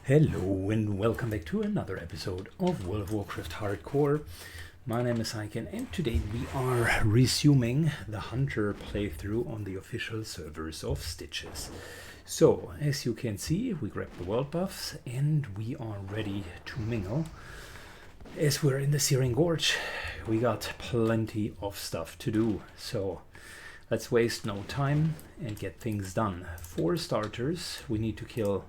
Hello and welcome back to another episode of World of Warcraft Hardcore. My name is Aiken and today we are resuming the Hunter playthrough on the official servers of Stitches. So, as you can see, we grabbed the world buffs and we are ready to mingle. As we're in the Searing Gorge, we got plenty of stuff to do, so let's waste no time and get things done. For starters, we need to kill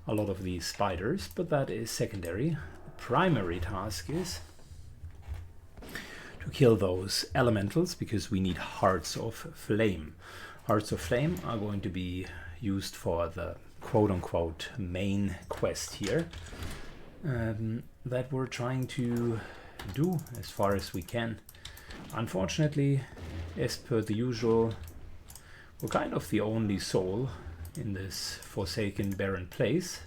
a lot of these spiders, but that is secondary. The primary task is to kill those elementals because we need Hearts of Flame. Hearts of Flame are going to be used for the quote-unquote main quest here that we're trying to do as far as we can. Unfortunately, as per the usual, we're kind of the only soul in this forsaken barren place,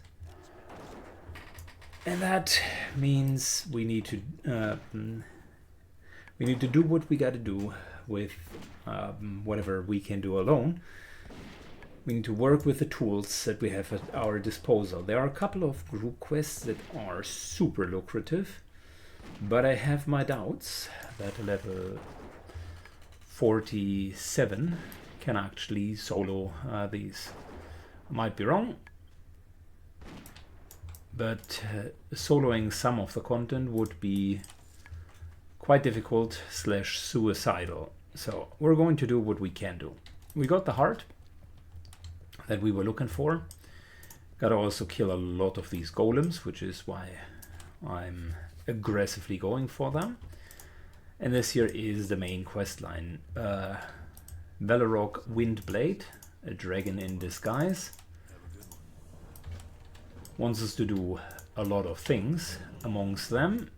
and that means we need to do what we got to do with whatever we can do alone. We need to work with the tools that we have at our disposal. There are a couple of group quests that are super lucrative, but I have my doubts that a level 47 can actually solo these. Might be wrong, but soloing some of the content would be quite difficult / suicidal. So we're going to do what we can do. We got the heart that we were looking for. Gotta also kill a lot of these golems, which is why I'm aggressively going for them. And this here is the main quest line. Velarok Windblade, a dragon in disguise, wants us to do a lot of things. Amongst them,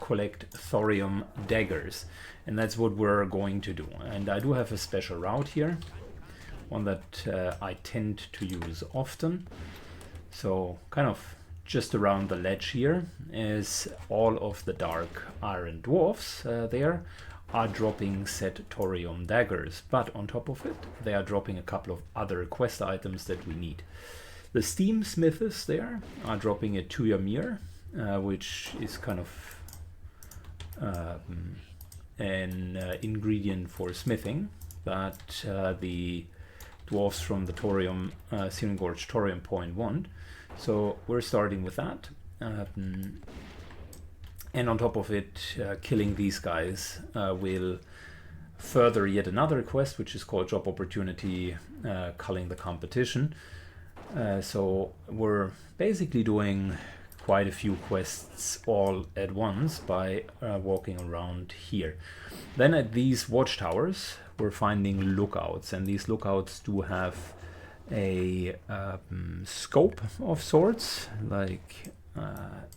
collect thorium daggers, and that's what we're going to do. And I do have a special route here, one that I tend to use often. So kind of just around the ledge here is all of the dark iron dwarfs there are dropping set thorium daggers, but on top of it they are dropping a couple of other quest items that we need. The steam smiths there are dropping a Tuyamir, which is kind of an ingredient for smithing that the dwarfs from the Thorium, Searing Gorge Thorium Point want. So we're starting with that. And on top of it, killing these guys will further yet another quest, which is called Job Opportunity, Culling the Competition. So we're basically doing quite a few quests all at once by walking around here. Then at these watchtowers, we're finding lookouts, and these lookouts do have a scope of sorts, like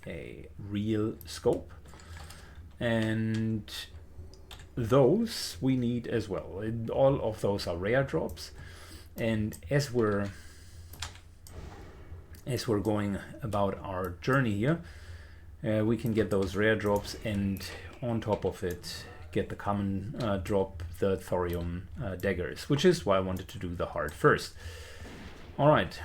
a real scope, and those we need as well. All of those are rare drops, and as we're going about our journey here, we can get those rare drops, and on top of it get the common drop, the thorium daggers, which is why I wanted to do the heart first. All right.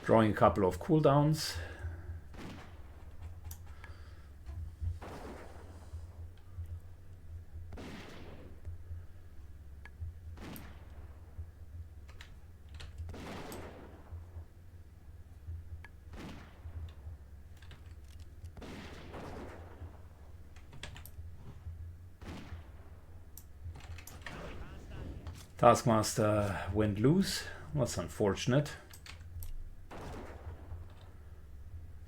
Drawing a couple of cooldowns. Taskmaster went loose. That's unfortunate.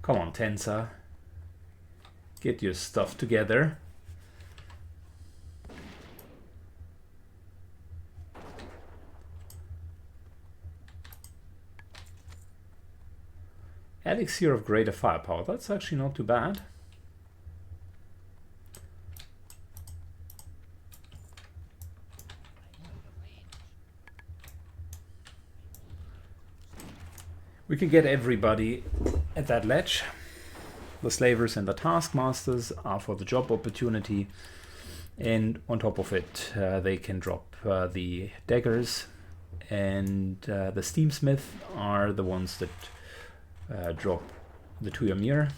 Come on, Tensa. Get your stuff together. Elixir of Greater Firepower. That's actually not too bad. We can get everybody at that ledge. The slavers and the taskmasters are for the job opportunity, and on top of it they can drop the daggers and the Steamsmith are the ones that drop the Tuyamir.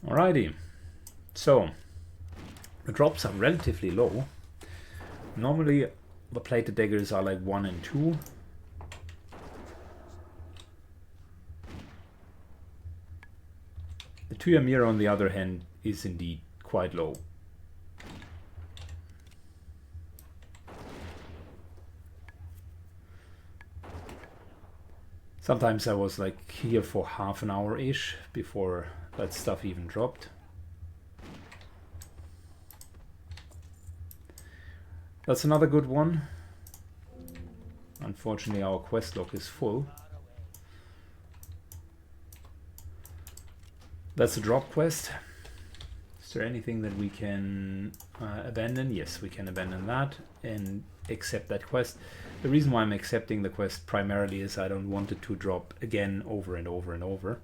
Alrighty, so the drops are relatively low. Normally the plated daggers are like 1 and 2. The Tuyamir on the other hand is indeed quite low. Sometimes I was like here for half an hour-ish before that stuff even dropped. That's another good one. Unfortunately, our quest log is full. That's a drop quest. Is there anything that we can abandon? Yes, we can abandon that and accept that quest. The reason why I'm accepting the quest primarily is I don't want it to drop again over and over and over.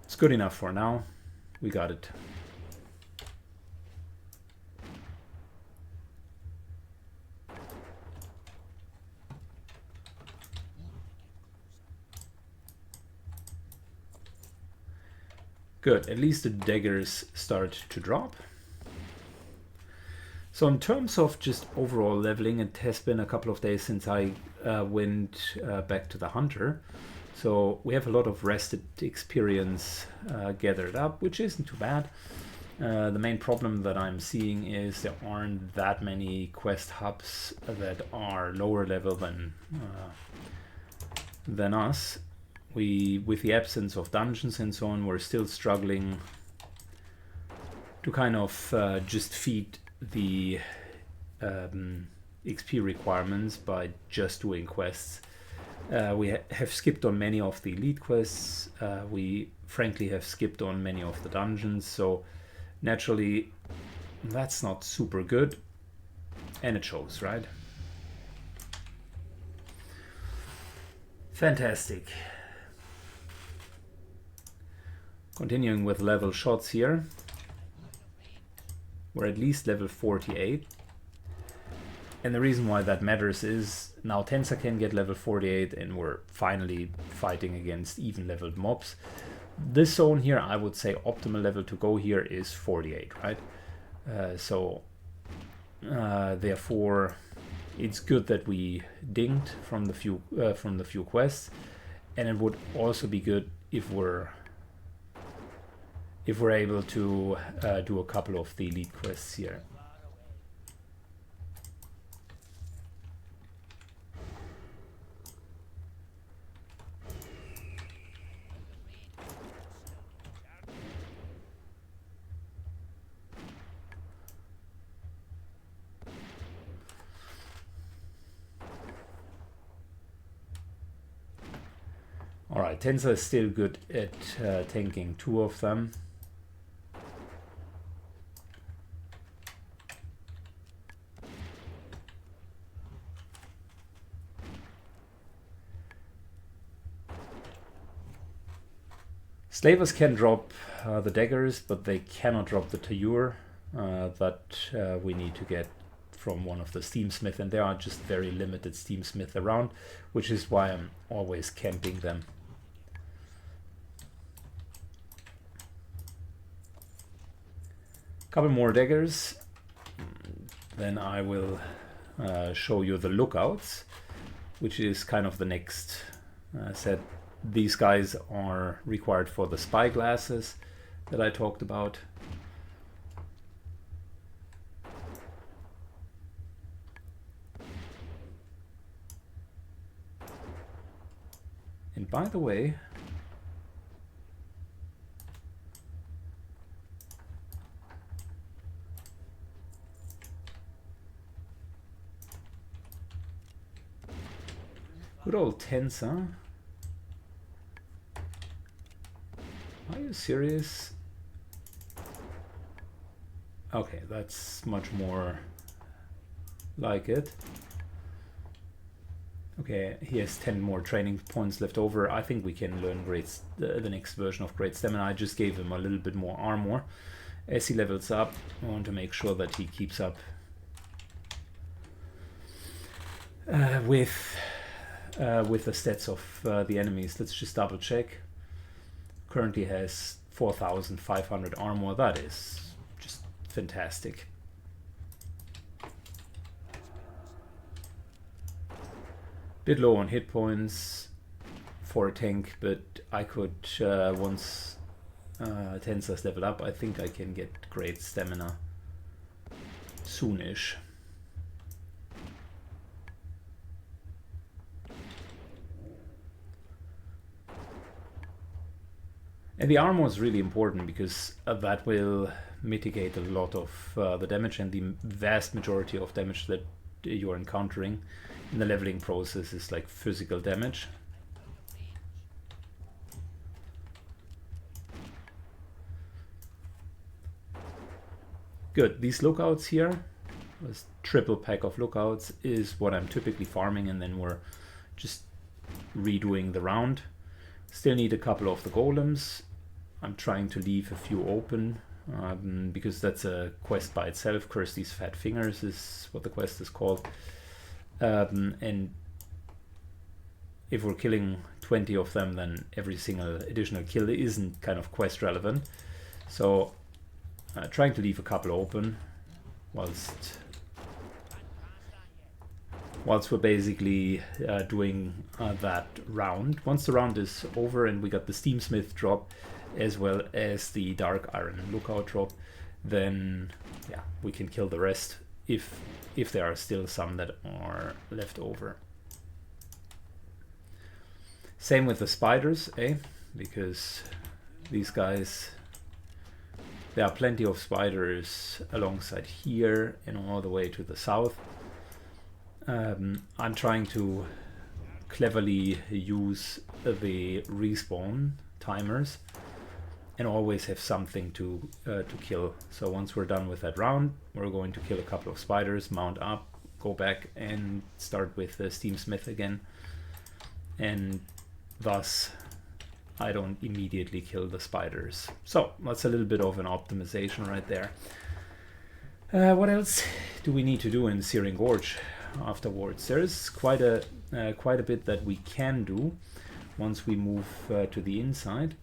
It's good enough for now. We got it. Good, at least the daggers start to drop. So in terms of just overall leveling, it has been a couple of days since I went back to the Hunter. So we have a lot of rested experience gathered up, which isn't too bad. The main problem that I'm seeing is there aren't that many quest hubs that are lower level than us. With the absence of dungeons and so on, we're still struggling to kind of just feed the XP requirements by just doing quests. We have skipped on many of the elite quests. We frankly have skipped on many of the dungeons, so naturally that's not super good, and it shows, right? Fantastic. Continuing with level shots here. We're at least level 48. And the reason why that matters is now Tensa can get level 48 and we're finally fighting against even leveled mobs. This zone here, I would say optimal level to go here is 48, right? Therefore, it's good that we dinged from the few quests, and it would also be good if we're able to do a couple of the elite quests here. Alright, Tensa is still good at tanking 2 of them. Slavers can drop the daggers, but they cannot drop the Tayur that we need to get from one of the Steamsmith, and there are just very limited Steamsmith around, which is why I'm always camping them. Couple more daggers, then I will show you the lookouts, which is kind of the next set. These guys are required for the spy glasses that I talked about. And by the way, good old Tensa. Are you serious? Okay, that's much more like it. Okay, he has 10 more training points left over. I think we can learn the next version of Great Stamina. I just gave him a little bit more armor. As he levels up, I want to make sure that he keeps up with the stats of the enemies. Let's just double check. Currently has 4,500 armor. That is just fantastic. Bit low on hit points for a tank, but I could, once Tensa's level up, I think I can get great stamina soonish. And the armor is really important because that will mitigate a lot of the damage, and the vast majority of damage that you're encountering in the leveling process is like physical damage. Good. These lookouts here, this triple pack of lookouts, is what I'm typically farming, and then we're just redoing the round. Still need a couple of the golems. I'm trying to leave a few open because that's a quest by itself. Curse These Fat Fingers is what the quest is called. And if we're killing 20 of them, then every single additional kill isn't kind of quest relevant. So trying to leave a couple open whilst we're basically doing that round. Once the round is over and we got the Steamsmith drop as well as the Dark Iron Lookout drop, then yeah, we can kill the rest if there are still some that are left over. Same with the spiders, because these guys, there are plenty of spiders alongside here and all the way to the south. I'm trying to cleverly use the respawn timers and always have something to kill. So once we're done with that round, we're going to kill a couple of spiders, mount up, go back and start with the Steamsmith again. And thus I don't immediately kill the spiders. So that's a little bit of an optimization right there. What else do we need to do in Searing Gorge afterwards? There's quite a bit that we can do once we move to the inside.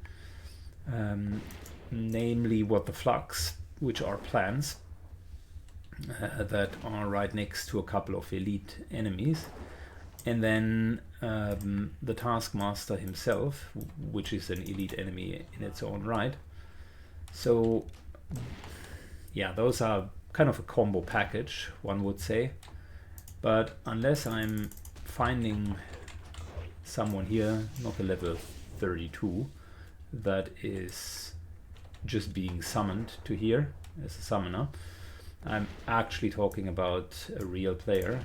Namely what the flux, which are plants that are right next to a couple of elite enemies, and then the Taskmaster himself, which is an elite enemy in its own right. So yeah, those are kind of a combo package, one would say, but unless I'm finding someone here, not a level 32, that is just being summoned to here as a summoner. I'm actually talking about a real player.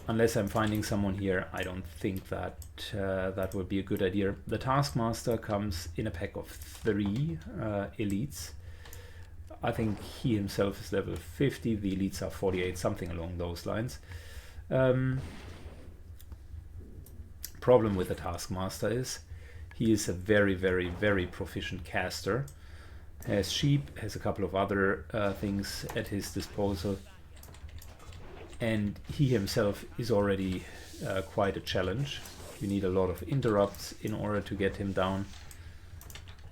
Unless I'm finding someone here, I don't think that that would be a good idea. The Taskmaster comes in a pack of 3 elites. I think he himself is level 50, the elites are 48, something along those lines. Problem with the Taskmaster is he is a very, very, very proficient caster. Has sheep, has a couple of other things at his disposal, and he himself is already quite a challenge. You need a lot of interrupts in order to get him down,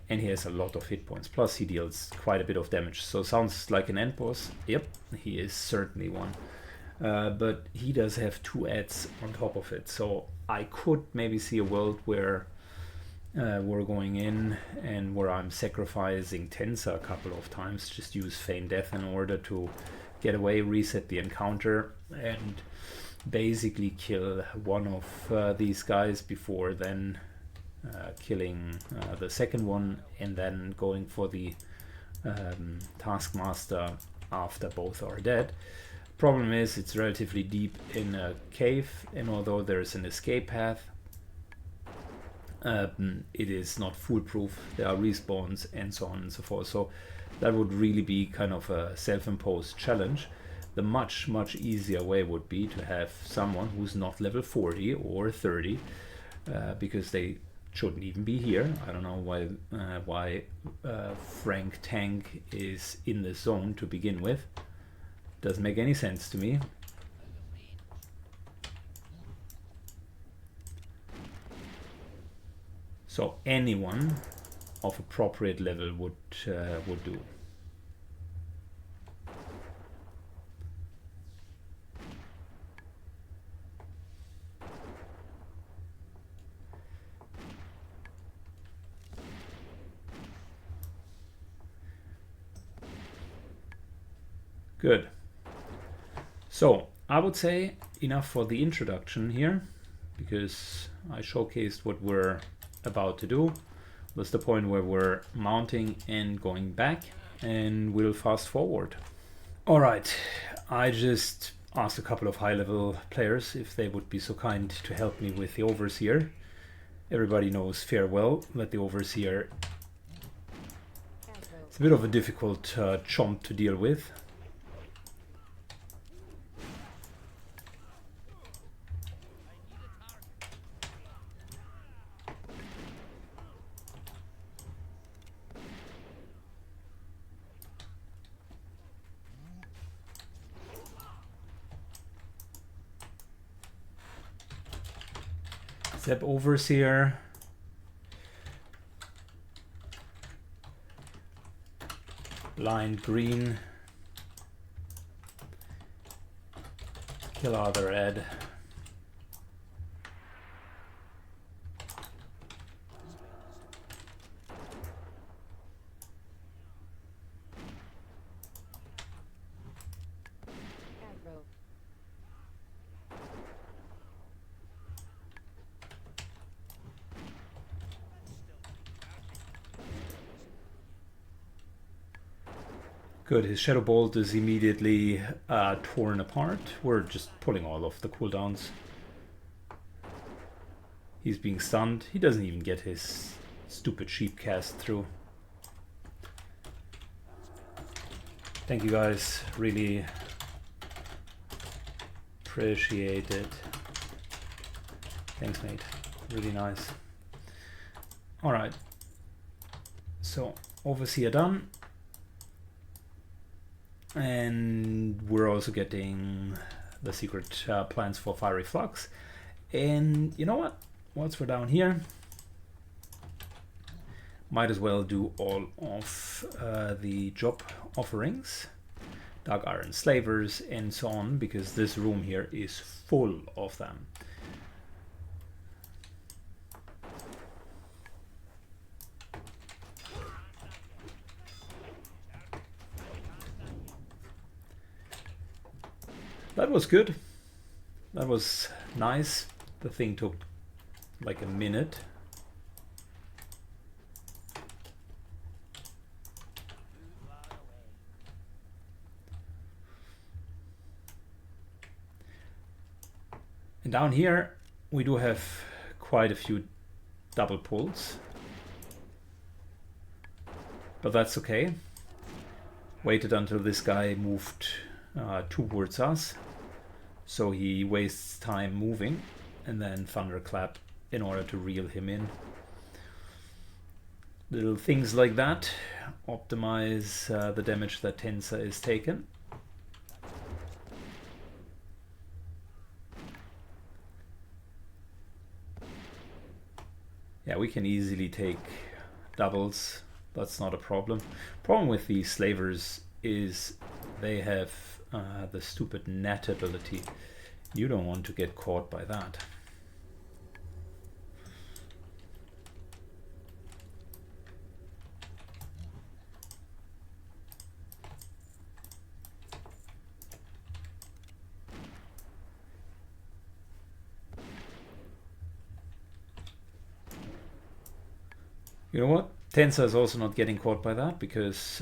and he has a lot of hit points, plus he deals quite a bit of damage. So sounds like an end boss. Yep, he is certainly one. But he does have 2 adds on top of it, so I could maybe see a world where we're going in and where I'm sacrificing Tensa a couple of times, just use Feign Death in order to get away, reset the encounter, and basically kill one of these guys before then killing the second one, and then going for the Taskmaster after both are dead. Problem is, it's relatively deep in a cave, and although there's an escape path, it is not foolproof. There are respawns and so on and so forth. So that would really be kind of a self-imposed challenge. the much easier way would be to have someone who's not level 40 or 30, because they shouldn't even be here. I don't know why Frank Tank is in this zone to begin with. Doesn't make any sense to me. So anyone of appropriate level would do. Good. So I would say enough for the introduction here, because I showcased what we're about to do. That's the point where we're mounting and going back, and we'll fast forward. All right, I just asked a couple of high-level players if they would be so kind to help me with the Overseer. Everybody knows fair well that the Overseer is a bit of a difficult chomp to deal with. Step Overseer. Blind green. Kill other red. Good, his Shadow Bolt is immediately torn apart. We're just pulling all of the cooldowns. He's being stunned. He doesn't even get his stupid sheep cast through. Thank you guys, really appreciate it. Thanks mate, really nice. Alright, so Overseer done. And we're also getting the secret plans for Fiery Flux. And you know what? Once we're down here, might as well do all of the job offerings, Dark Iron Slavers and so on, because this room here is full of them. That was good. That was nice. The thing took like a minute. And down here we do have quite a few double pulls. But that's okay. Waited until this guy moved towards us, so he wastes time moving, and then thunderclap in order to reel him in. Little things like that optimize the damage that Tensa is taken. Yeah, we can easily take doubles. That's not a problem. Problem with these slavers is they have the stupid net ability. You don't want to get caught by that. You know what? Tensa is also not getting caught by that, because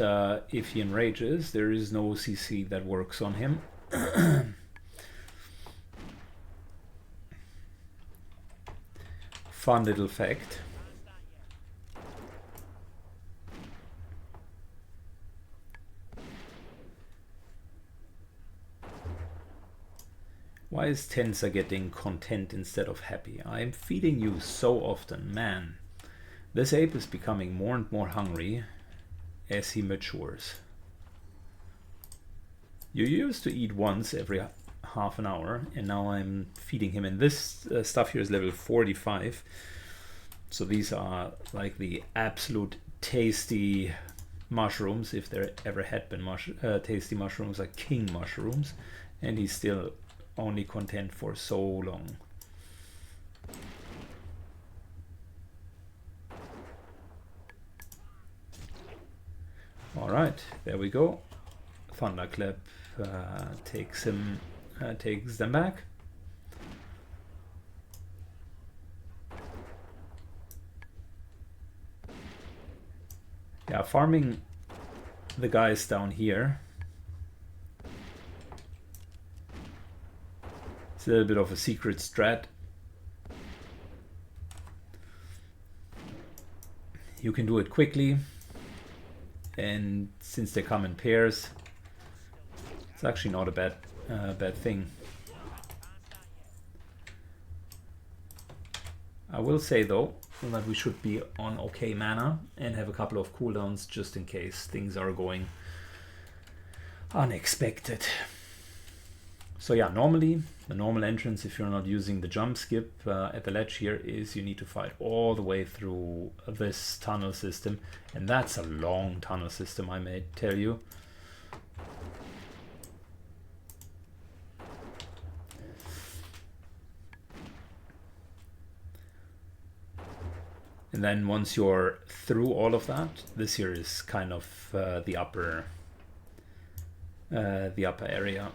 if he enrages, there is no CC that works on him. Fun little fact. Why is Tensa getting content instead of happy? I'm feeding you so often, man. This ape is becoming more and more hungry as he matures. You used to eat once every half an hour, and now I'm feeding him. And this stuff here is level 45. So these are like the absolute tasty mushrooms, if there ever had been tasty mushrooms, like king mushrooms. And he's still only content for so long. All right, there we go. Thunderclap takes them back. Yeah, farming the guys down here. It's a little bit of a secret strat. You can do it quickly, and since they come in pairs, it's actually not a bad thing. I will say though that we should be on okay mana and have a couple of cooldowns just in case things are going unexpected. So yeah, normally the normal entrance, if you're not using the jump skip at the ledge here, is you need to fight all the way through this tunnel system, and that's a long tunnel system, I may tell you. And then once you're through all of that, this here is kind of the upper area,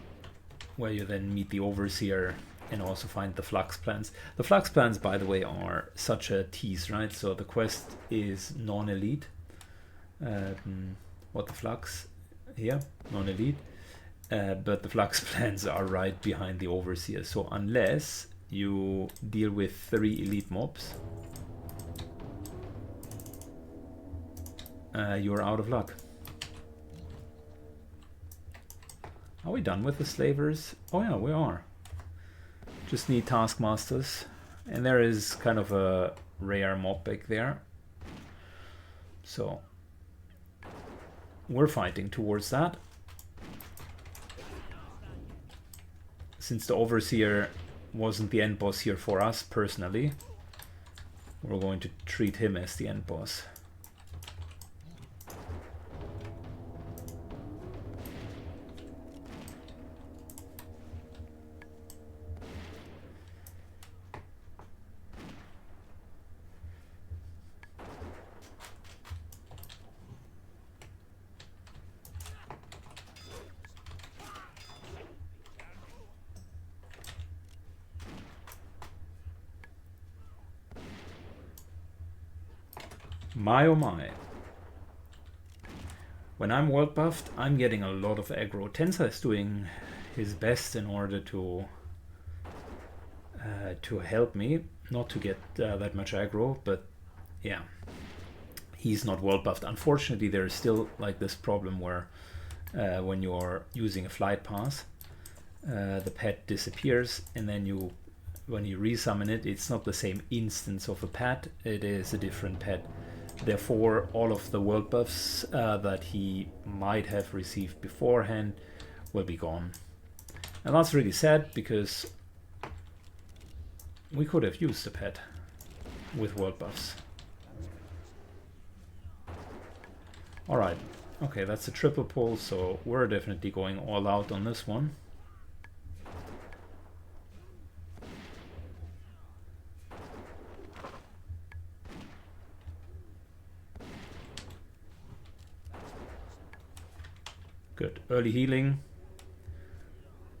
where you then meet the Overseer and also find the Flux Plants. The Flux Plants, by the way, are such a tease, right? So the quest is non-elite. What the Flux here? Non-elite. But the Flux Plants are right behind the Overseer. So unless you deal with 3 elite mobs, you're out of luck. Are we done with the slavers? Oh yeah, we are. Just need taskmasters. And there is kind of a rare mob back there. So we're fighting towards that. Since the Overseer wasn't the end boss here for us personally, we're going to treat him as the end boss. My oh my. When I'm world buffed, I'm getting a lot of aggro. Tensa is doing his best in order to help me not to get that much aggro, but yeah, he's not world buffed. Unfortunately, there is still like this problem where when you're using a flight pass, the pet disappears, and then when you resummon it, it's not the same instance of a pet, it is a different pet. Therefore, all of the world buffs that he might have received beforehand will be gone. And that's really sad, because we could have used the pet with world buffs. Alright, okay, that's a triple pull, so we're definitely going all out on this one. Good. Early healing.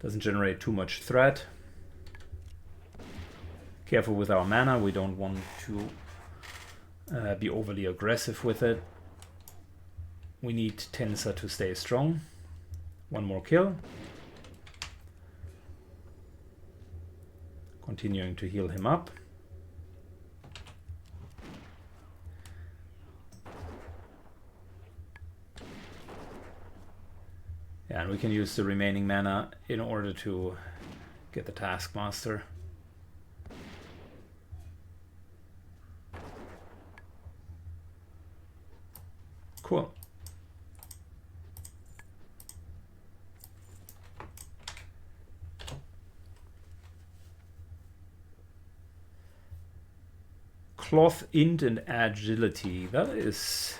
Doesn't generate too much threat. Careful with our mana. We don't want to be overly aggressive with it. We need Tensa to stay strong. One more kill. Continuing to heal him up. Yeah, and we can use the remaining mana in order to Get the Taskmaster. Cool. Cloth, int, and agility. That is...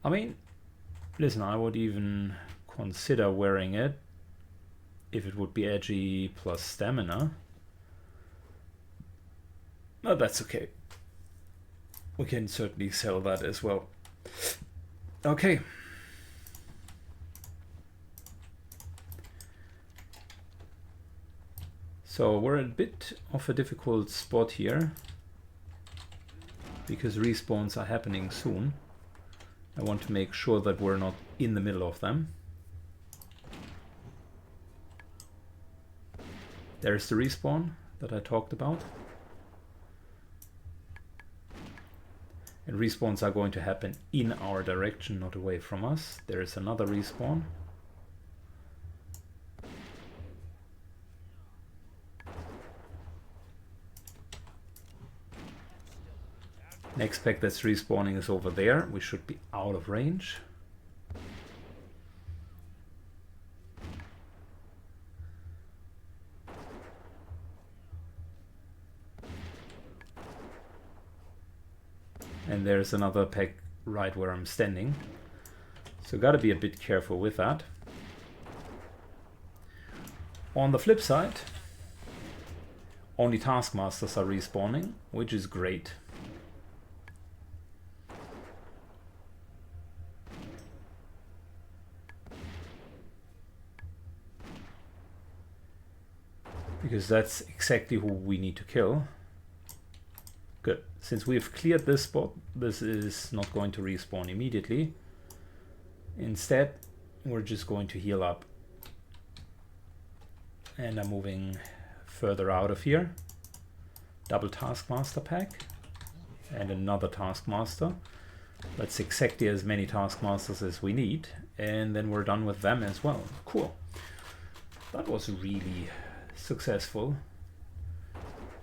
I mean, listen, I would even consider wearing it if it would be edgy plus stamina. But that's okay. We can certainly sell that as well. Okay. So we're in a bit of a difficult spot here because respawns are happening soon. I want to make sure that we're not in the middle of them. There's the respawn that I talked about. And respawns are going to happen in our direction, not away from us. There's another respawn. Next pack that's respawning is over there. We should be out of range. And there's another pack right where I'm standing. So gotta be a bit careful with that. On the flip side, only Taskmasters are respawning, which is great. Because that's exactly who we need to kill. Good. Since we've cleared this spot, this is not going to respawn immediately. Instead, we're just going to heal up. And I'm moving further out of here. Double Taskmaster pack. And another Taskmaster. That's exactly as many Taskmasters as we need. And then we're done with them as well. Cool. That was really successful.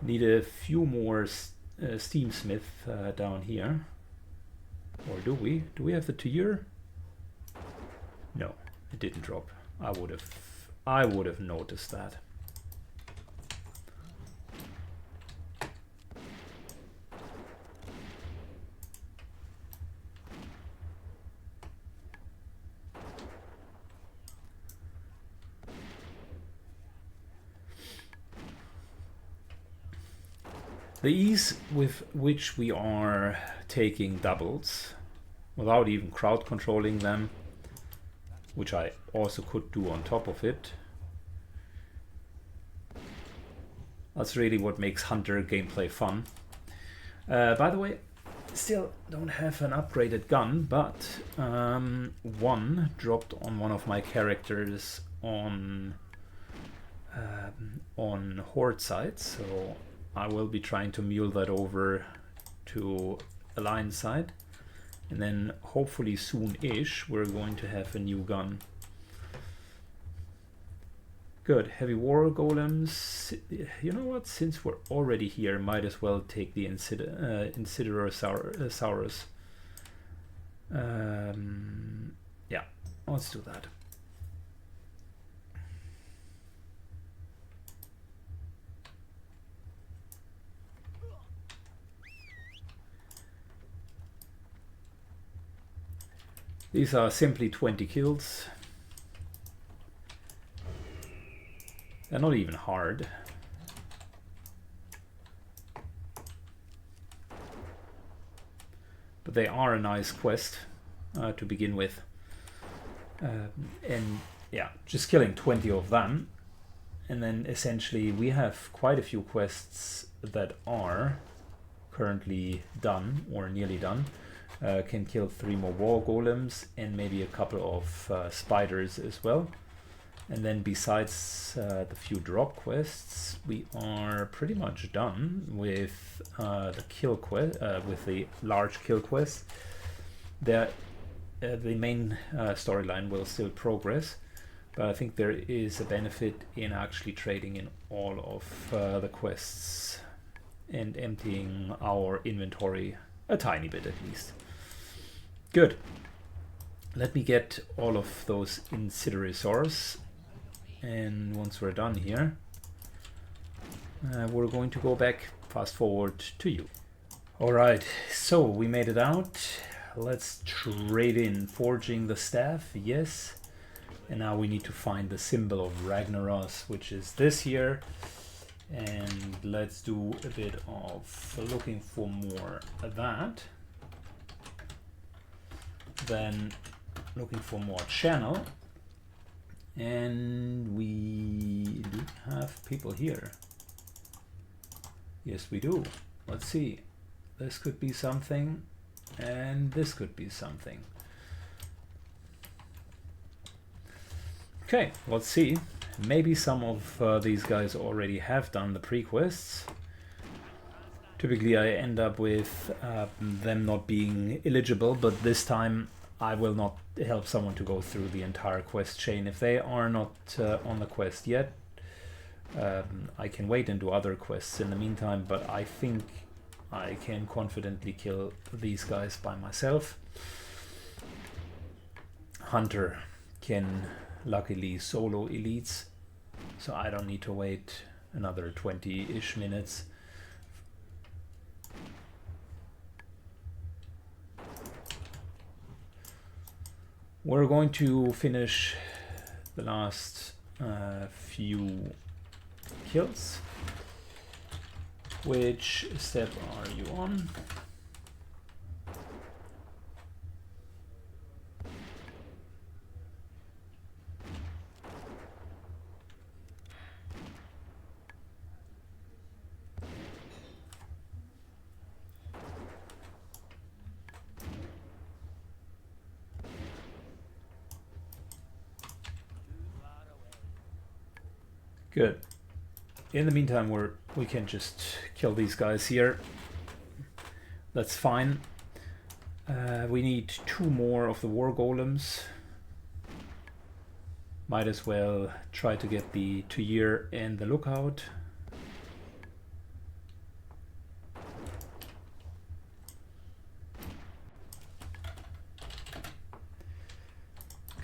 Need a few more Steamsmith down here. Or do we? Do we have the tier? No, it didn't drop. I would have noticed that. The ease with which we are taking doubles without even crowd controlling them, which I also could do on top of it, that's really what makes Hunter gameplay fun. By the way, still don't have an upgraded gun, but one dropped on one of my characters on Horde side, so I will be trying to mule that over to Alliance side, and then hopefully soon-ish we're going to have a new gun. Good. Heavy war golems. You know what? Since we're already here, might as well take the Incinerosaurus. Yeah, let's do that. These are simply 20 kills. They're not even hard. But they are a nice quest to begin with. And yeah, just killing 20 of them. And then essentially we have quite a few quests that are currently done or nearly done. Can kill 3 more war golems and maybe a couple of spiders as well. And then besides the few drop quests, we are pretty much done with the kill quest, with the large kill quest. The main storyline will still progress, But I think there is a benefit in actually trading in all of the quests and emptying our inventory a tiny bit at least. Good. Let me get all of those Insidiasaurs, and once we're done here, we're going to go back, fast forward to you. Alright, so we made it out. Let's trade in. Forging the staff, yes. And now we need to find the symbol of Ragnaros, which is this here. And let's do a bit of looking for more of that. Then looking for more channel. And we do have people here. Yes, we do. Let's see. This could be something, and this could be something. Okay, let's see. Maybe some of these guys already have done the pre-quests. Typically I end up with them not being eligible, but this time I will not help someone to go through the entire quest chain. If they are not on the quest yet, I can wait and do other quests in the meantime, but I think I can confidently kill these guys by myself. Hunter can luckily solo elites, so I don't need to wait another 20-ish minutes. We're going to finish the last few kills. Which step are you on? Good. In the meantime, we can just kill these guys here. That's fine. We need 2 more of the war golems. Might as well try to get the Tuyir and the lookout.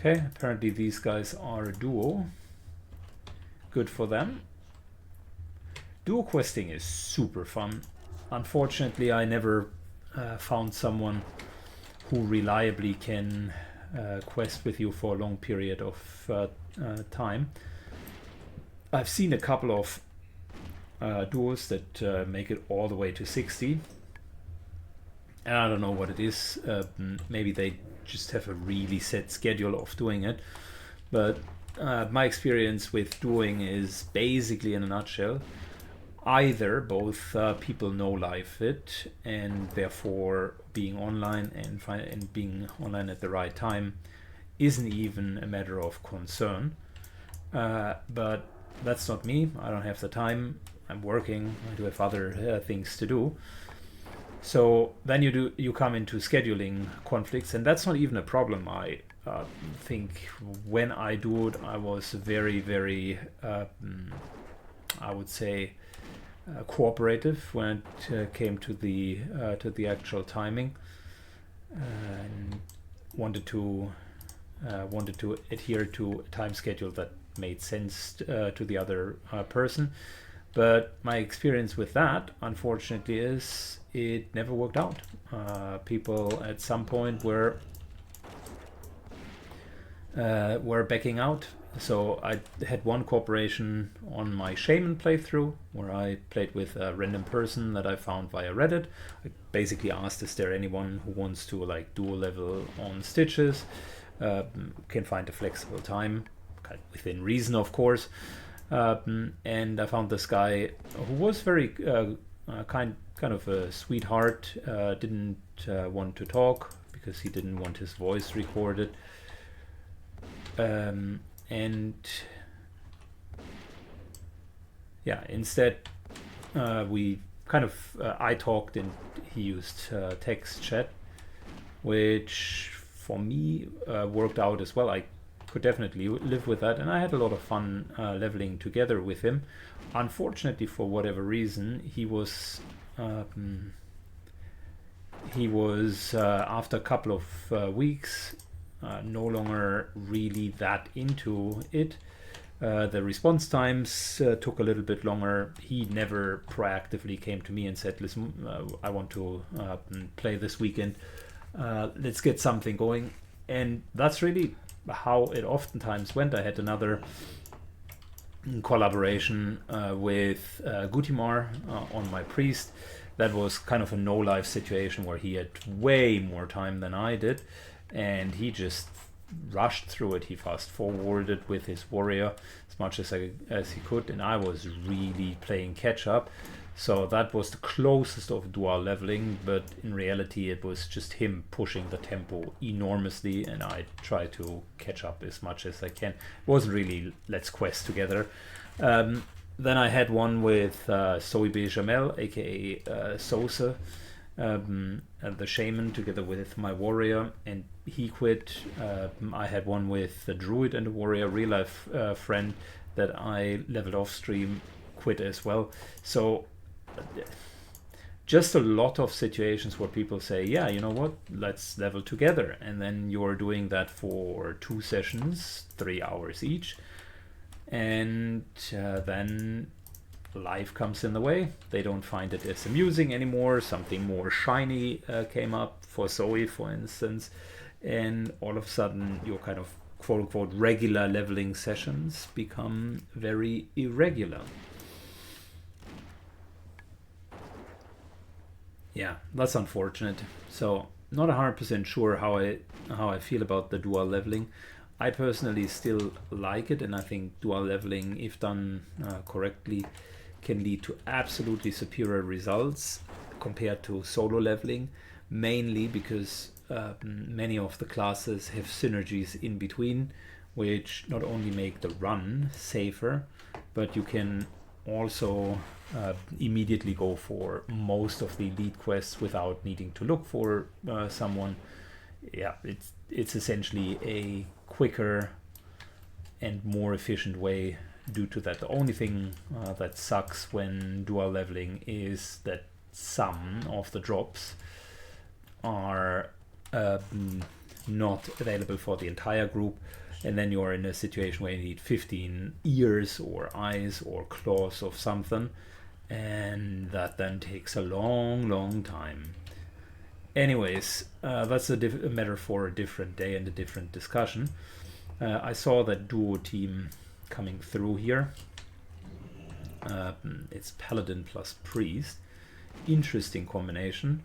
Okay, apparently these guys are a duo. Good for them. Duo questing is super fun. Unfortunately, I never found someone who reliably can quest with you for a long period of time. I've seen a couple of duos that make it all the way to 60. And I don't know what it is. Maybe they just have a really set schedule of doing it. But my experience with duoing is basically, in a nutshell, either both people know live it, and therefore being online and being online at the right time isn't even a matter of concern. But that's not me. I don't have the time. I'm working. I do have other things to do. So then you come into scheduling conflicts, and that's not even a problem. I think when I do it, I was very, very, I would say, cooperative when it came to the actual timing, and wanted to adhere to a time schedule that made sense to the other person. But my experience with that, unfortunately, is it never worked out. People at some point were backing out. So I had one cooperation on my Shaman playthrough where I played with a random person that I found via Reddit. I basically asked, is there anyone who wants to like dual level on Stitches? Can find a flexible time, kind of within reason, of course. And I found this guy who was very kind of a sweetheart. Didn't want to talk because he didn't want his voice recorded. And yeah, instead we kind of I talked and he used text chat, which for me worked out as well. I could definitely live with that, and I had a lot of fun leveling together with him. Unfortunately, for whatever reason, he was after a couple of weeks no longer really that into it. The response times took a little bit longer. He never proactively came to me and said, listen, I want to play this weekend. Let's get something going. And that's really how it oftentimes went. I had another collaboration with Gutimar on my priest. That was kind of a no-life situation where he had way more time than I did, and he just rushed through it. He fast-forwarded with his warrior as much as he could, and I was really playing catch-up. So that was the closest of dual leveling, but in reality it was just him pushing the tempo enormously, and I tried to catch up as much as I can. It wasn't really let's quest together. Then I had one with Zoe Jamel, aka Sosa, the shaman, together with my warrior, and he quit. I had one with the druid and a warrior, real life friend that I leveled off stream, quit as well. So just a lot of situations where people say, yeah, you know what, let's level together, and then you're doing that for 2 sessions, 3 hours each, and then life comes in the way. They don't find it as amusing anymore. Something more shiny came up for Zoe, for instance, and all of a sudden your kind of quote-unquote regular leveling sessions become very irregular. Yeah, that's unfortunate. So not 100% sure how I feel about the dual leveling. I personally still like it, and I think dual leveling, if done correctly, can lead to absolutely superior results compared to solo leveling, mainly because many of the classes have synergies in between, which not only make the run safer, but you can also immediately go for most of the lead quests without needing to look for someone. Yeah, it's essentially a quicker and more efficient way due to that. The only thing that sucks when dual leveling is that some of the drops are not available for the entire group, and then you're in a situation where you need 15 ears or eyes or claws of something, and that then takes a long time. Anyways, that's a matter for a different day and a different discussion. I saw that duo team coming through here. It's paladin plus priest. Interesting combination.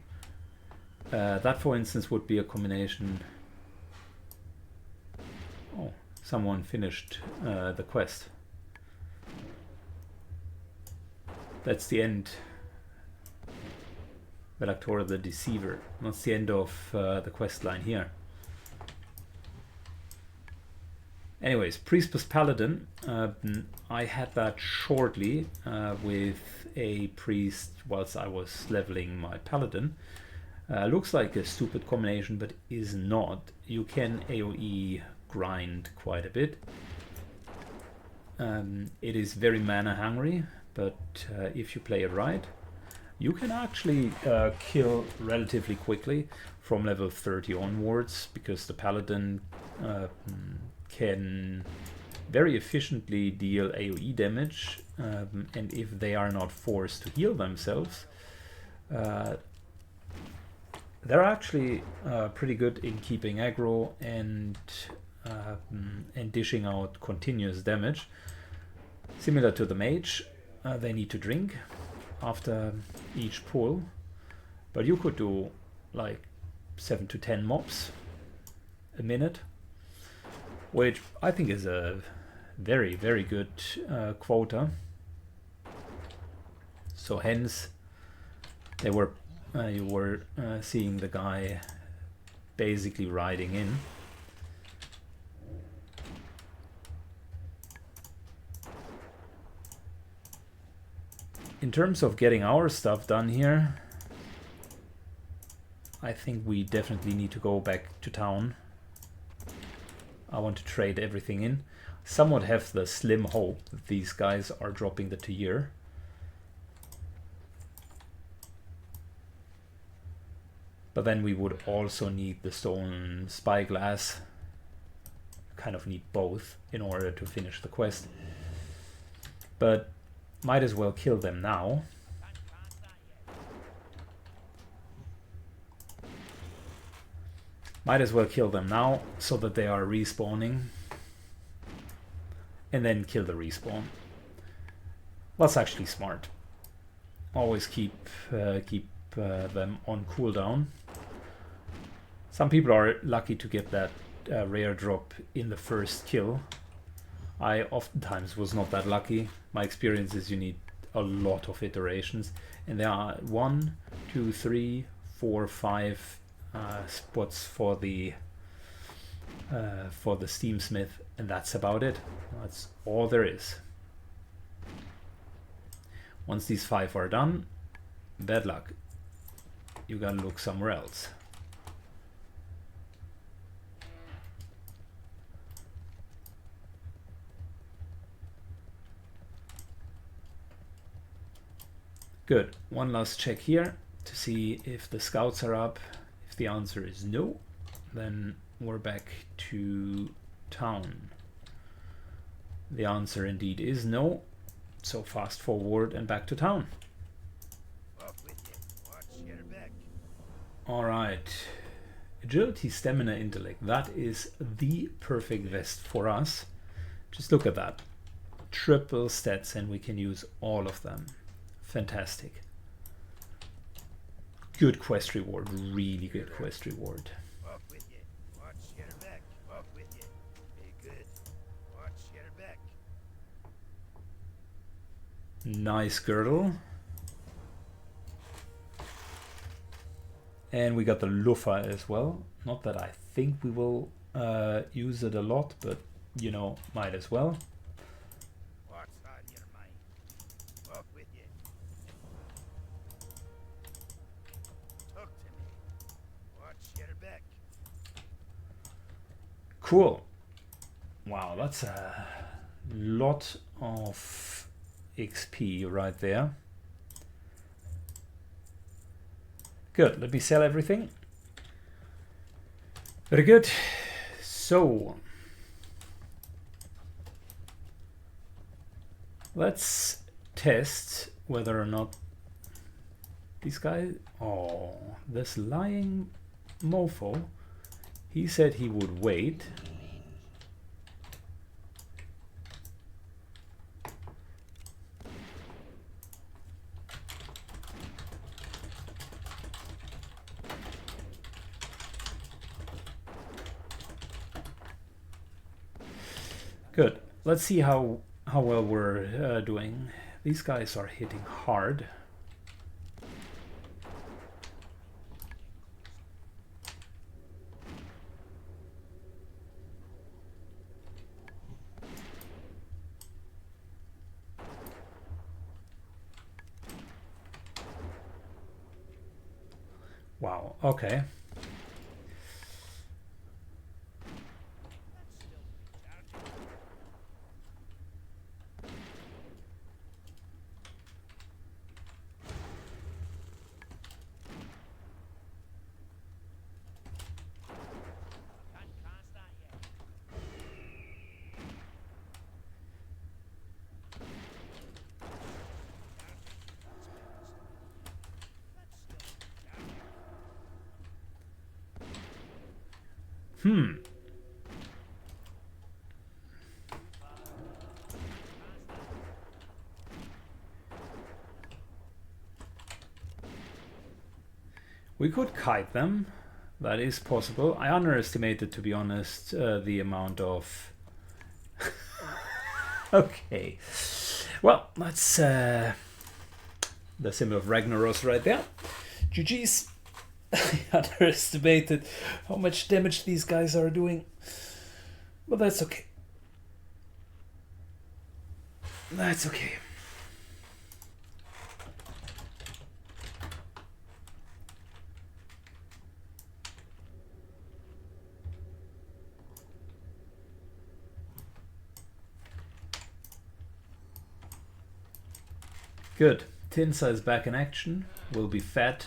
That, for instance, would be a combination. Oh, someone finished the quest. That's the end. Velactor the Deceiver. That's the end of the quest line here. Anyways, Priest plus Paladin. I had that shortly with a Priest whilst I was leveling my Paladin. Looks like a stupid combination, but is not. You can AoE grind quite a bit. It is very mana hungry, but if you play it right, you can actually kill relatively quickly from level 30 onwards, because the Paladin can very efficiently deal AoE damage, and if they are not forced to heal themselves, they're actually pretty good in keeping aggro and dishing out continuous damage. Similar to the mage, they need to drink after each pull, but you could do like 7 to 10 mobs a minute, which I think is a very good quota. So hence they were you were seeing the guy basically riding in. In terms of getting our stuff done here, I think we definitely need to go back to town. I want to trade everything in. Somewhat have the slim hope that these guys are dropping the tier. But then we would also need the stone spyglass. Kind of need both in order to finish the quest. But might as well kill them now. Might as well kill them now so that they are respawning. And then kill the respawn. That's actually smart. Always keep them on cooldown. Some people are lucky to get that rare drop in the first kill. I oftentimes was not that lucky. My experience is you need a lot of iterations, and there are 1, 2, 3, 4, 5 spots for the steamsmith, and that's about it. That's all there is. Once these 5 are done, bad luck. You gotta look somewhere else. Good. One last check here to see if the scouts are up. If the answer is no, then we're back to town. The answer indeed is no. So fast forward and back to town. Alright. Agility, stamina, intellect. That is the perfect vest for us. Just look at that. Triple stats and we can use all of them. Fantastic. Good quest reward. Really good quest reward. Nice girdle. And we got the loofah as well. Not that I think we will use it a lot, but you know, might as well. Cool. Wow, that's a lot of XP right there. Good, let me sell everything. Very good. So let's test whether or not these guys... Oh, this lying mofo. He said he would wait. Good. Let's see how well we're doing. These guys are hitting hard. Wow, okay. We could kite them. That is possible. I underestimated, to be honest, the amount of... Okay. Well, that's the symbol of Ragnaros right there. GG's. I underestimated how much damage these guys are doing. But that's okay. That's okay. Good. Tinsa is back in action. Will be fed.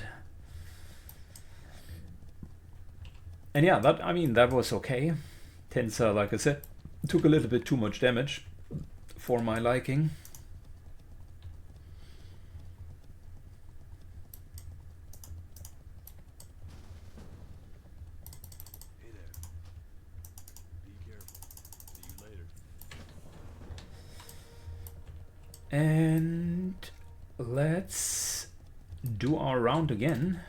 And yeah, that was okay. Tinsa, like I said, took a little bit too much damage for my liking. Hey there. Be careful. See you later. And let's do our round again.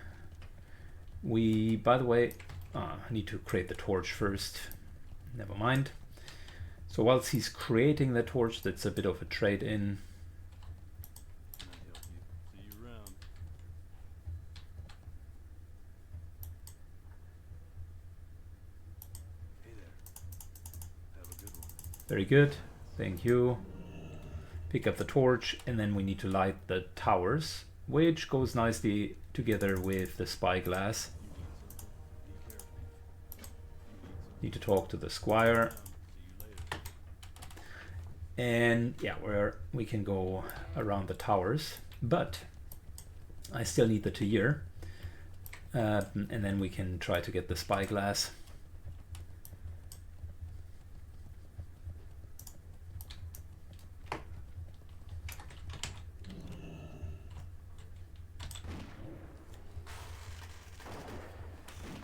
We, by the way, I need to create the torch first. Never mind. So whilst he's creating the torch, that's a bit of a trade-in. Can I help you? See you around. Hey there. Have a good one. Very good. Thank you. Pick up the torch, and then we need to light the towers, which goes nicely together with the spyglass. You need something? Be careful. You Need to talk to the squire. See you later. And yeah, we can go around the towers, but I still need the tier, and then we can try to get the spyglass.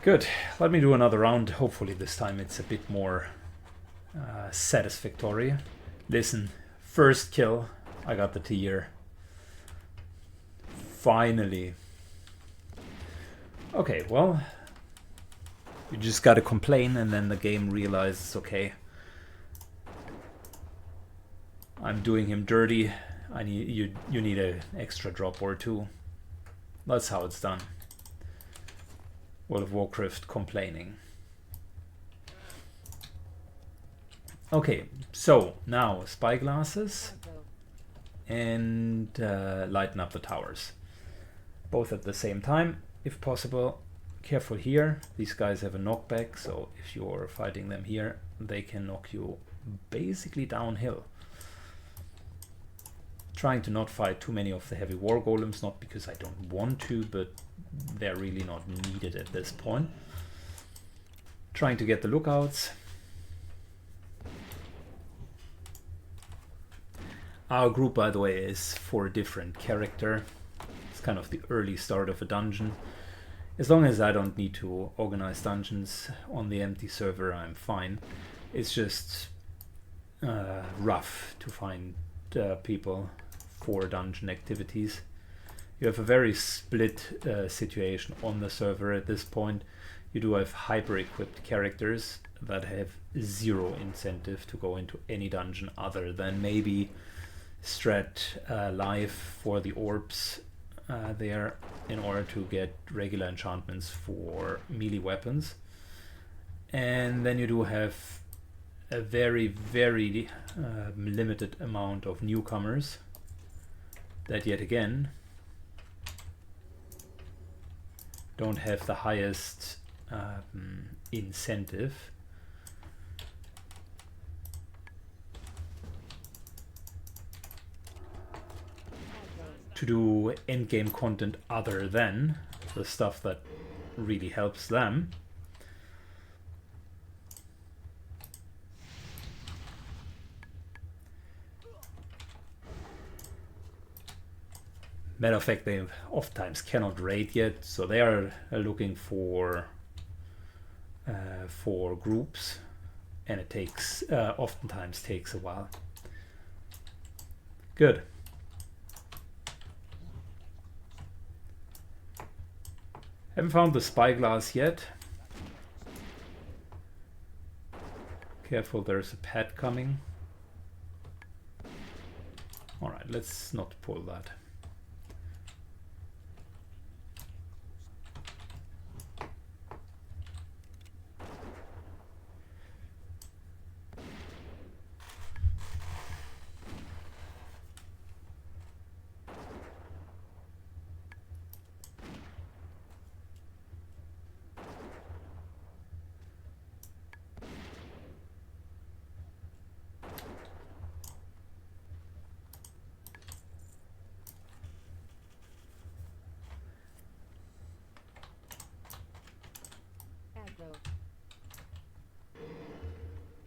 Good. Let me do another round. Hopefully this time it's a bit more satisfactory. Listen, first kill, I got the tier. Finally. Okay, well, you just gotta complain and then the game realizes, okay, I'm doing him dirty. I need you need an extra drop or two. That's how it's done. World of Warcraft complaining. Okay, so now spyglasses and lighten up the towers. Both at the same time, if possible. Careful here, these guys have a knockback, so if you're fighting them here, they can knock you basically downhill. Trying to not fight too many of the heavy war golems, not because I don't want to, but they're really not needed at this point. Trying to get the lookouts. Our group, by the way, is for a different character. It's kind of the early start of a dungeon. As long as I don't need to organize dungeons on the empty server, I'm fine. It's just rough to find people for dungeon activities. You have a very split situation on the server at this point. You do have hyper-equipped characters that have zero incentive to go into any dungeon other than maybe strat life for the orbs there in order to get regular enchantments for melee weapons. And then you do have a very, very limited amount of newcomers that yet again don't have the highest incentive to do endgame content other than the stuff that really helps them. Matter of fact, they oftentimes cannot raid yet, so they are looking for groups, and it takes oftentimes takes a while. Good. Haven't found the spyglass yet. Careful, there's a pet coming. Alright, let's not pull that.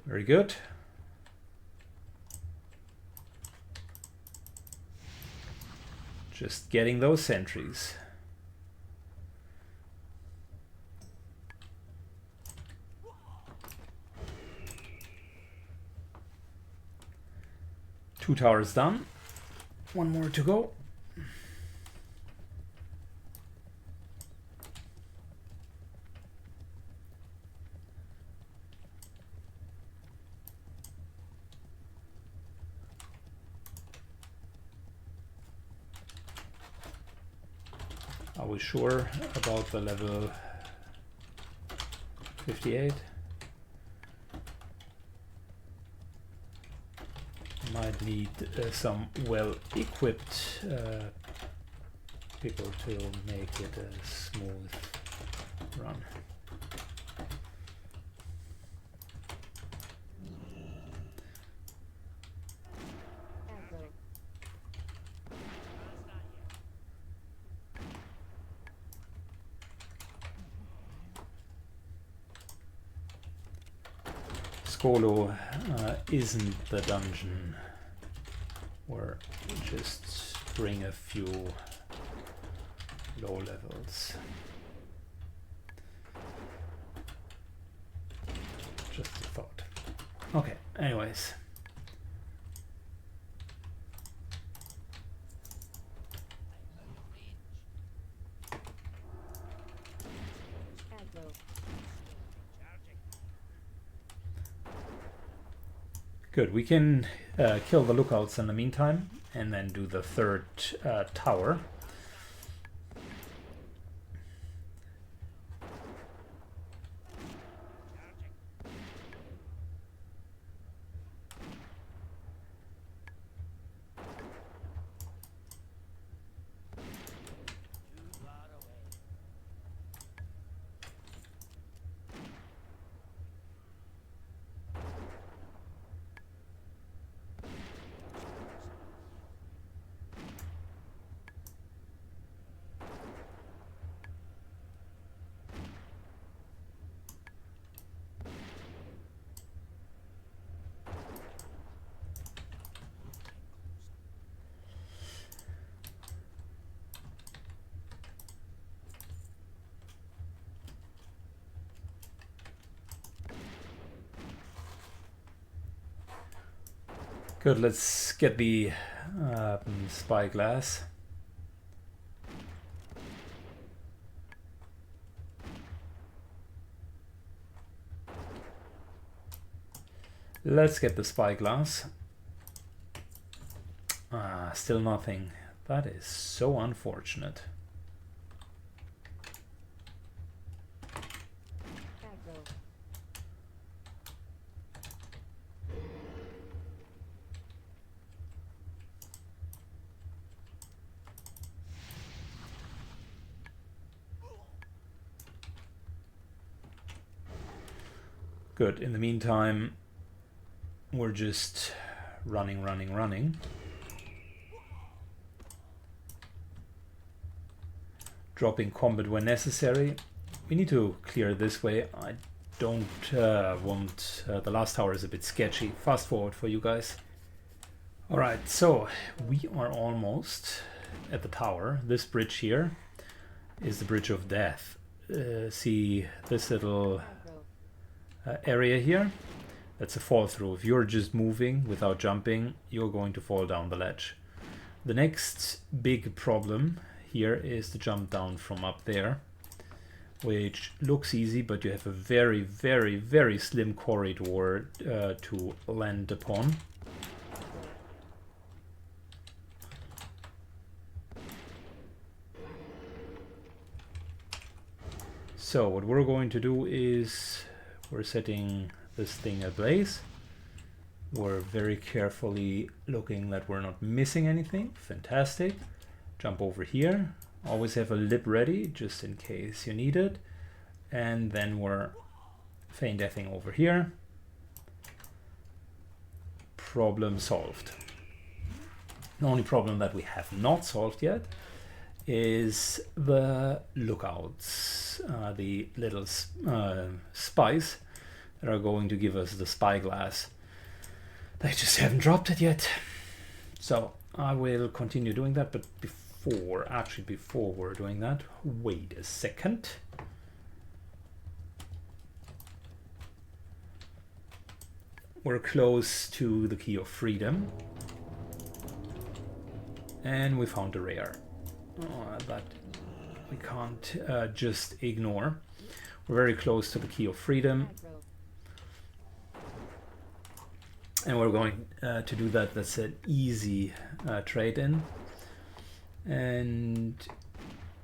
Very good. Just getting those sentries. Two towers done. One more to go. Are we sure about the level 58? Might need some well-equipped people to make it a smooth run. Skolo isn't the dungeon where we just bring a few low levels. Just a thought. Okay, anyways. Good, we can kill the lookouts in the meantime and then do the third tower. Good, let's get the spyglass. Let's get the spyglass. Still nothing. That is so unfortunate. Good. In the meantime, we're just running. Dropping combat when necessary. We need to clear this way. I don't want... the last tower is a bit sketchy. Fast forward for you guys. Alright, so we are almost at the tower. This bridge here is the Bridge of Death. See this little... area here, that's a fall through. If you're just moving without jumping, you're going to fall down the ledge. The next big problem here is to jump down from up there, which looks easy, but you have a very slim corridor to land upon. So what we're going to do is we're setting this thing ablaze. We're very carefully looking that we're not missing anything. Fantastic. Jump over here. Always have a lip ready just in case you need it. And then we're feign deathing over here. Problem solved. The only problem that we have not solved yet is the lookouts. us the little spice that are going to give us the spyglass. They just haven't dropped it yet. So I will continue doing that, but before we're doing that, wait a second. We're close to the Key of Freedom. And we found a rare. That we can't just ignore. We're very close to the Key of Freedom. And we're going to do that. That's an easy trade-in. And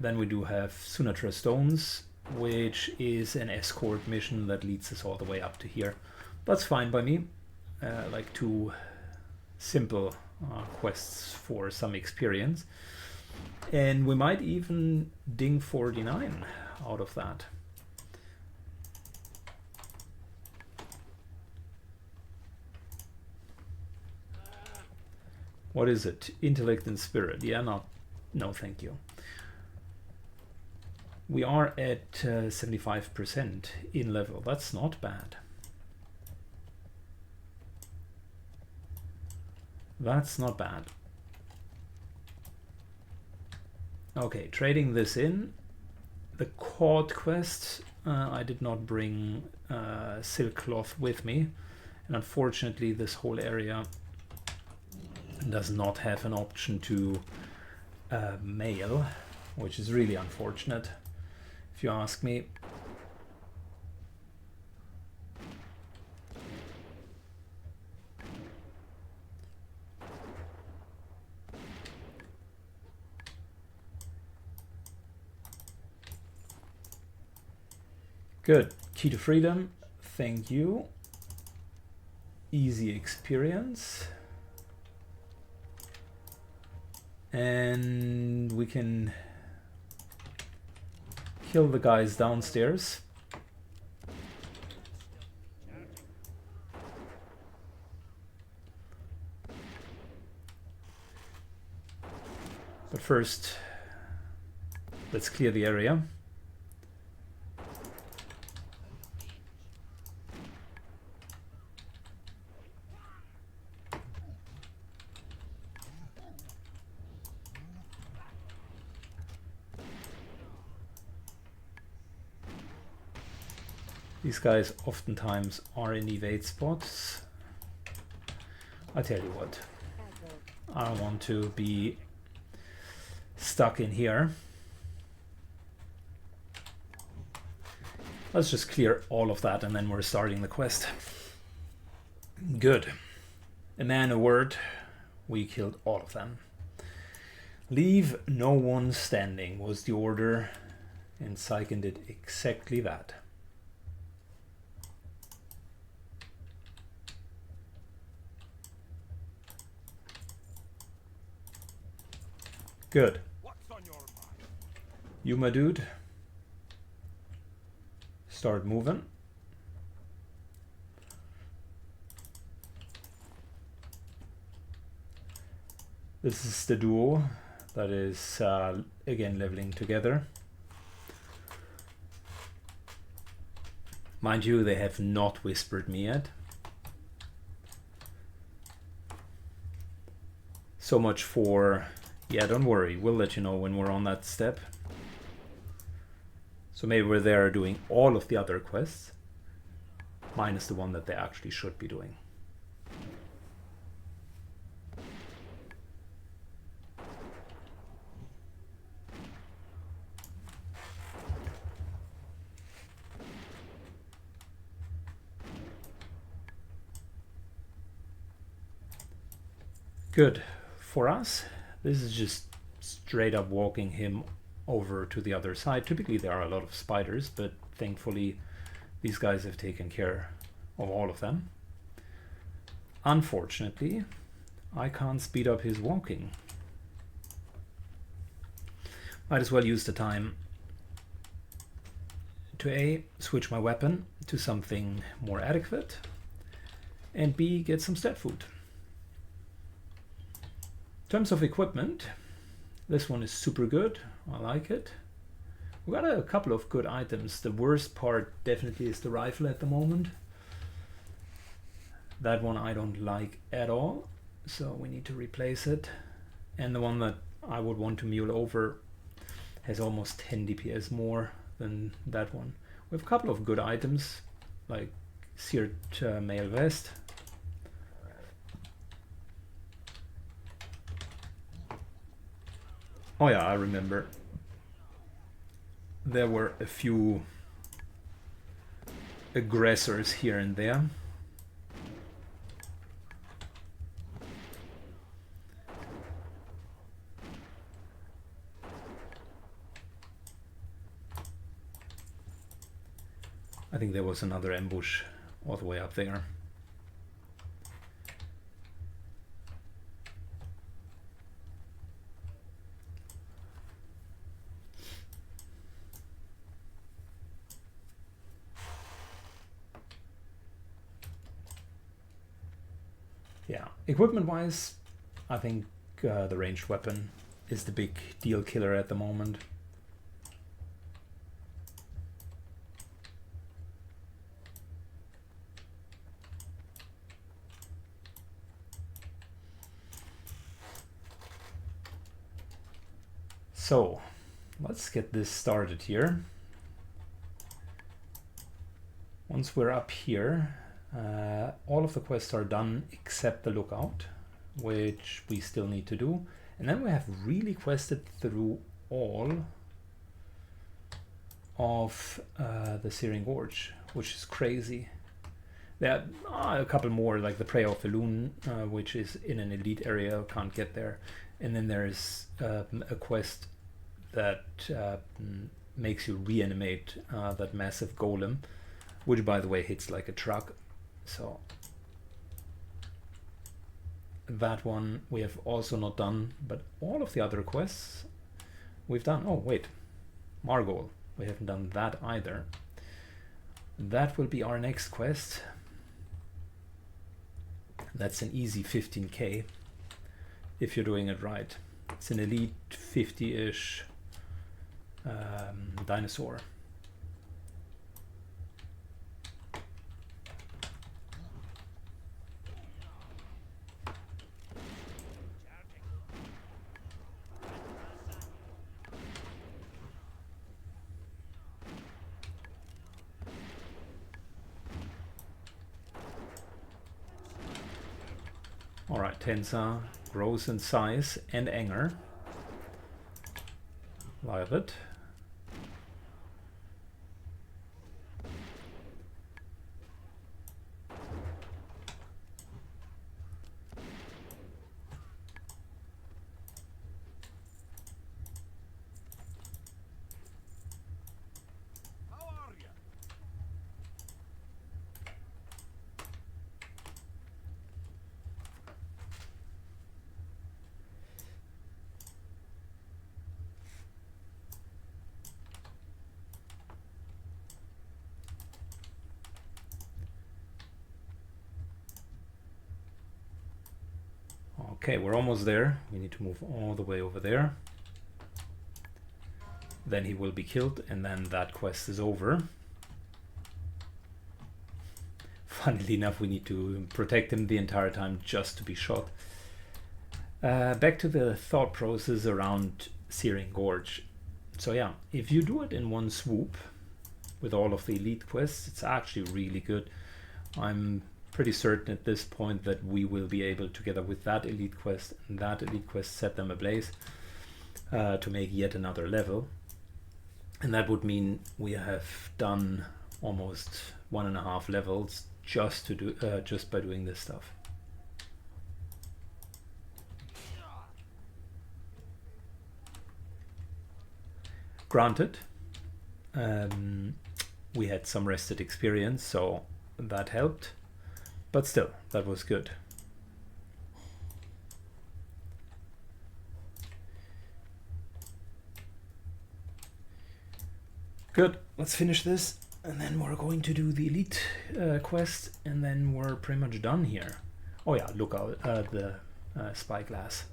then we do have Sunatra Stones, which is an escort mission that leads us all the way up to here. That's fine by me. Like 2 simple quests for some experience. And we might even ding 49 out of that. What is it? Intellect and spirit. Yeah, no, thank you. We are at 75% in level. That's not bad. That's not bad. Okay, trading this in. The Court quest, I did not bring silk cloth with me. And unfortunately, this whole area does not have an option to mail, which is really unfortunate, if you ask me. Good. Key to Freedom. Thank you. Easy experience. And we can kill the guys downstairs. But first, let's clear the area. These guys oftentimes are in evade spots. I tell you what, I don't want to be stuck in here. Let's just clear all of that and then we're starting the quest. Good. A man, a word. We killed all of them. Leave no one standing was the order, and Syken did exactly that. Good. You, my dude, start moving. This is the duo that is again leveling together. Mind you, they have not whispered me yet. So much for... Yeah, don't worry, we'll let you know when we're on that step. So maybe we're there doing all of the other quests, minus the one that they actually should be doing. Good. For us, this is just straight up walking him over to the other side. Typically there are a lot of spiders, but thankfully these guys have taken care of all of them. Unfortunately, I can't speed up his walking. Might as well use the time to A, switch my weapon to something more adequate, and B, get some stat food. In terms of equipment, this one is super good. I like it. We got a couple of good items. The worst part definitely is the rifle at the moment. That one I don't like at all, so we need to replace it. And the one that I would want to mule over has almost 10 DPS more than that one. We have a couple of good items, like seared mail vest. Oh yeah, I remember. There were a few aggressors here and there. I think there was another ambush all the way up there. Yeah, equipment-wise, I think the ranged weapon is the big deal killer at the moment. So, let's get this started here. Once we're up here, all of the quests are done except the lookout, which we still need to do. And then we have really quested through all of the Searing Gorge, which is crazy. There are a couple more, like the Prey of Elune, which is in an elite area, can't get there. And then there's a quest that makes you reanimate that massive golem, which by the way hits like a truck. So that one we have also not done, but all of the other quests we've done. Oh wait, Margol, we haven't done that either. That will be our next quest. That's an easy 15k if you're doing it right. It's an elite 50-ish dinosaur. Alright, Tensa grows in size and anger. Love it. Okay, we're almost there. We need to move all the way over there. Then he will be killed, and then that quest is over. Funnily enough, we need to protect him the entire time just to be shot. Back to the thought process around Searing Gorge. So yeah, if you do it in one swoop with all of the elite quests, it's actually really good. I'm pretty certain at this point that we will be able, together with that elite quest and that elite quest, set them ablaze to make yet another level. And that would mean we have done almost 1.5 levels just to do just by doing this stuff. Granted, we had some rested experience, so that helped. But still, that was good. Good, let's finish this, and then we're going to do the elite quest, and then we're pretty much done here. Oh yeah, look out the spyglass.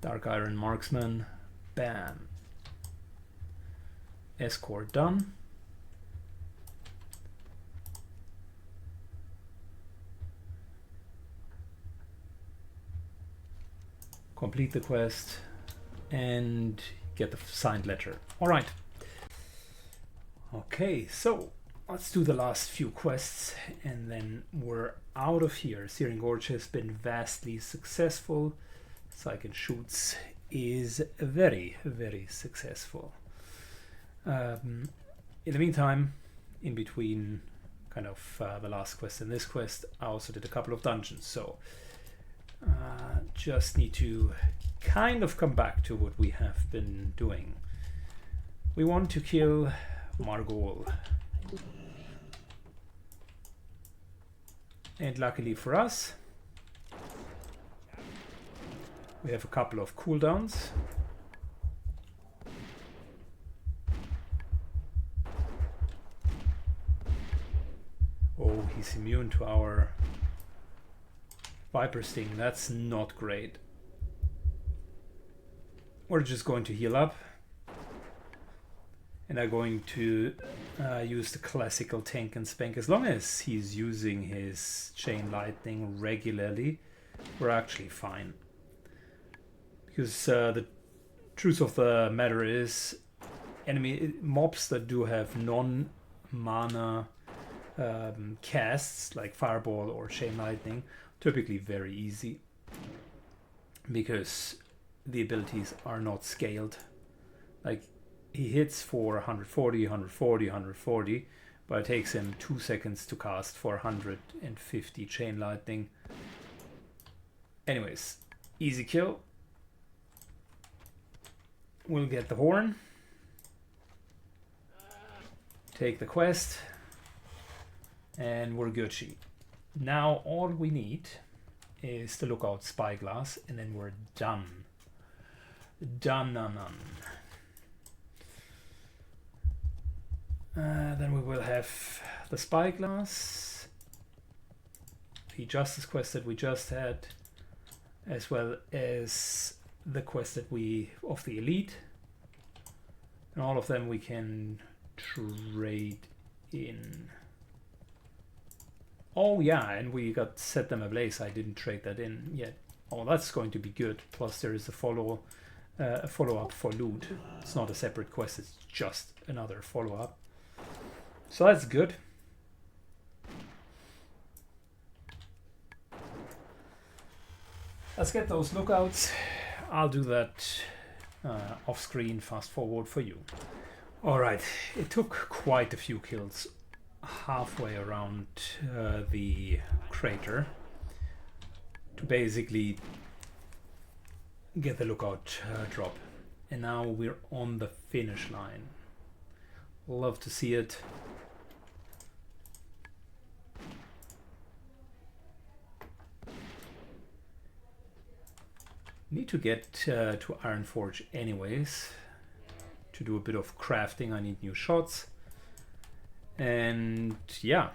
Dark Iron Marksman. Bam. Escort done. Complete the quest and get the signed letter. All right. Okay, so let's do the last few quests and then we're out of here. Searing Gorge has been vastly successful. Psych and Shoots is very, very successful. In the meantime, in between kind of the last quest and this quest, I also did a couple of dungeons. So just need to kind of come back to what we have been doing. We want to kill Margol. And luckily for us, we have a couple of cooldowns. Oh, he's immune to our Viper Sting. That's not great. We're just going to heal up. And I'm going to use the classical tank and spank. As long as he's using his chain lightning regularly, we're actually fine. Because the truth of the matter is, enemy mobs that do have non-mana casts, like Fireball or Chain Lightning, typically very easy. Because the abilities are not scaled. Like, he hits for 140, 140, 140, but it takes him 2 seconds to cast for 150 Chain Lightning. Anyways, easy kill. We'll get the horn. Take the quest. And we're Gucci. Now all we need is the Lookout Spyglass, and then we're done. Done. Then we will have the Spyglass, the Justice quest that we just had, as well as the quest that of the Elite, and all of them we can trade in. Oh yeah, and we got Set Them Ablaze. I didn't trade that in yet. Oh, that's going to be good. Plus there is a follow-up for loot. It's not a separate quest, it's just another follow-up. So that's good. Let's get those lookouts. I'll do that off screen, fast forward for you. Alright, it took quite a few kills halfway around the crater to basically get the lookout drop. And now we're on the finish line. Love to see it. Need to get to Ironforge anyways. To do a bit of crafting, I need new shots. And yeah,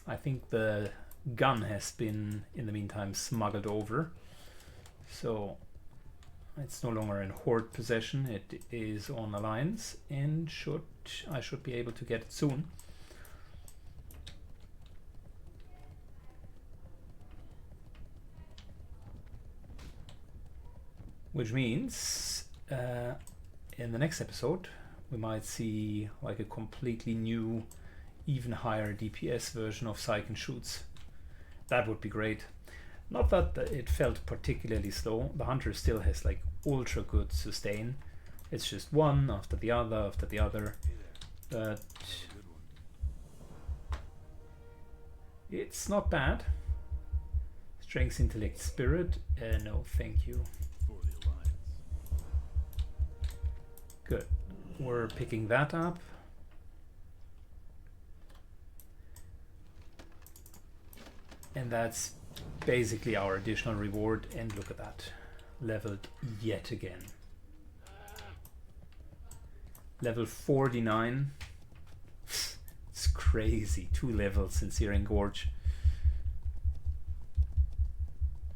I think the gun has been, in the meantime, smuggled over. So it's no longer in Horde possession, it is on Alliance, and I should be able to get it soon. Which means in the next episode we might see like a completely new, even higher DPS version of Psych and Shoots. That would be great. Not that it felt particularly slow. The Hunter still has like ultra good sustain. It's just one after the other after the other. But it's not bad. Strength, Intellect, Spirit. No, thank you. Good. We're picking that up. And that's basically our additional reward. And look at that. Leveled yet again. Level 49. It's crazy. 2 levels in Searing Gorge.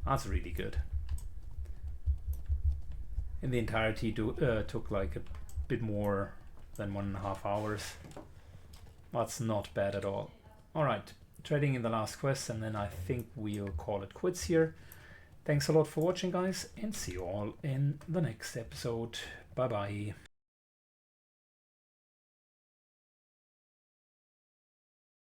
That's really good. in the entirety took like a bit more than 1.5 hours. That's not bad at all. Alright, trading in the last quest, and then I think we'll call it quits here. Thanks a lot for watching, guys, and see you all in the next episode. Bye bye.